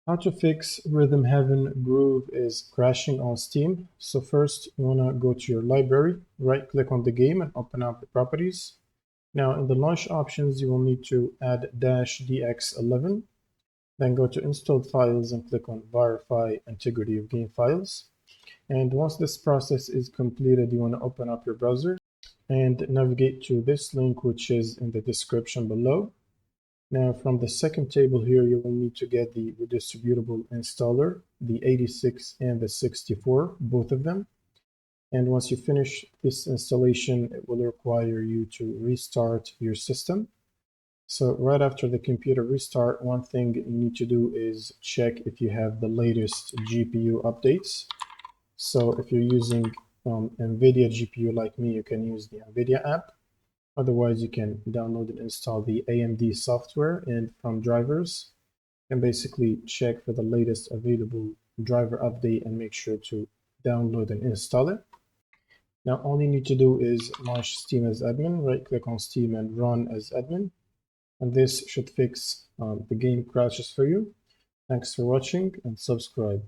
How to fix Rhythm Heaven Groove is crashing on Steam. So first you want to go to your library, right click on the game and open up the properties. Now in the launch options you will need to add -dx11, then go to installed files and click on verify integrity of game files. And once this process is completed, you want to open up your browser and navigate to this link, which is in the description below. Now from the second table here, you will need to get the redistributable installer, the 86 and the 64, both of them. And once you finish this installation, it will require you to restart your system. So right after the computer restart, one thing you need to do is check if you have the latest GPU updates. So if you're using NVIDIA GPU like me, you can use the NVIDIA app. Otherwise, you can download and install the AMD software, and from drivers, and basically check for the latest available driver update and make sure to download and install it. Now, all you need to do is launch Steam as admin, right click on Steam and run as admin. And this should fix the game crashes for you. Thanks for watching and subscribe.